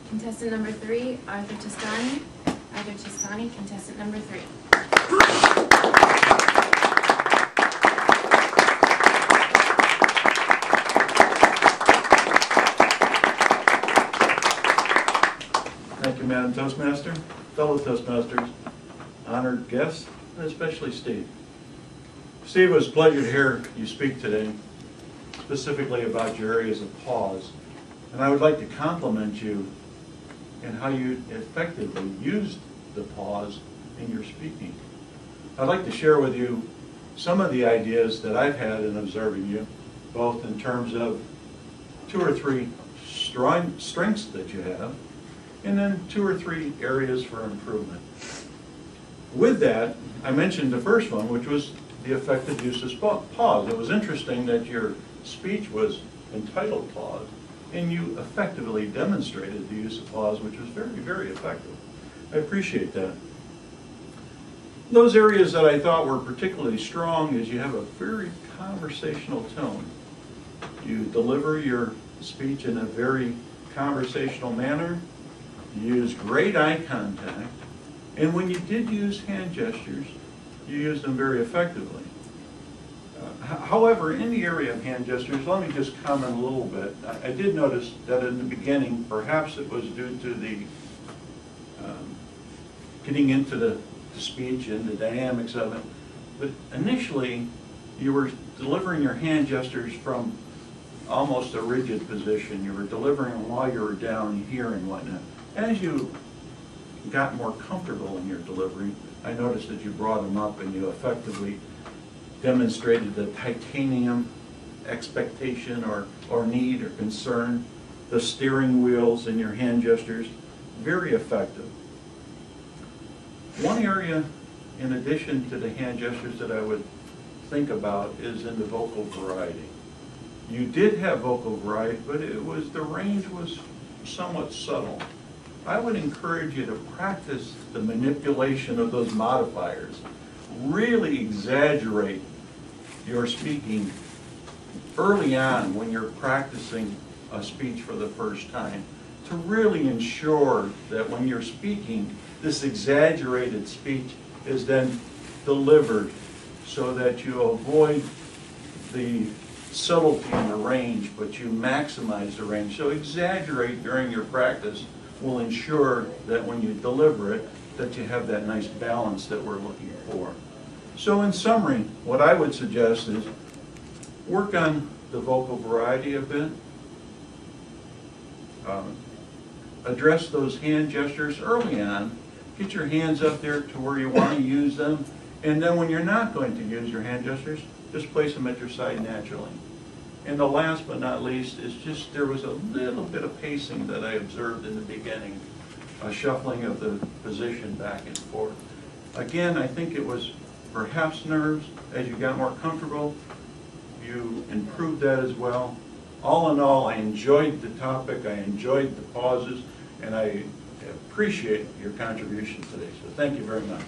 Contestant number 3, Arthur Testani. Arthur Testani, contestant number 3. Thank you, Madam Toastmaster, fellow Toastmasters, honored guests, and especially Steve. Steve, it was a pleasure to hear you speak today, specifically about your areas of pause. And I would like to compliment you in how you effectively used the pause in your speaking. I'd like to share with you some of the ideas that I've had in observing you, both in terms of 2 or 3 strengths that you have, and then 2 or 3 areas for improvement. With that, I mentioned the first one, which was the effective use of pause. It was interesting that your speech was entitled Pause, and you effectively demonstrated the use of pause, which was very, very effective. I appreciate that. Those areas that I thought were particularly strong is you have a very conversational tone. You deliver your speech in a very conversational manner. You use great eye contact. And when you did use hand gestures, you used them very effectively. However, in the area of hand gestures, let me just comment a little bit. I did notice that in the beginning, perhaps it was due to the getting into the speech and the dynamics of it, but initially you were delivering your hand gestures from almost a rigid position. You were delivering them while you were down here and whatnot. As you got more comfortable in your delivery, I noticed that you brought them up and you effectively demonstrated the titanium expectation or need or concern, the steering wheels in your hand gestures, very effective. One area, in addition to the hand gestures, that I would think about is in the vocal variety. You did have vocal variety, but the range was somewhat subtle. I would encourage you to practice the manipulation of those modifiers. Really exaggerate your speaking early on when you're practicing a speech for the first time, to really ensure that when you're speaking, this exaggerated speech is then delivered so that you avoid the subtlety in the range, but you maximize the range. So exaggerate during your practice will ensure that when you deliver it, that you have that nice balance that we're looking for. So in summary, what I would suggest is work on the vocal variety a bit. Address those hand gestures early on. Get your hands up there to where you want to use them. And then when you're not going to use your hand gestures, just place them at your side naturally. And the last but not least is just there was a little bit of pacing that I observed in the beginning, a shuffling of the position back and forth. Again, I think it was perhaps nerves. As you got more comfortable, you improved that as well. All in all, I enjoyed the topic, I enjoyed the pauses, and I appreciate your contribution today. So thank you very much.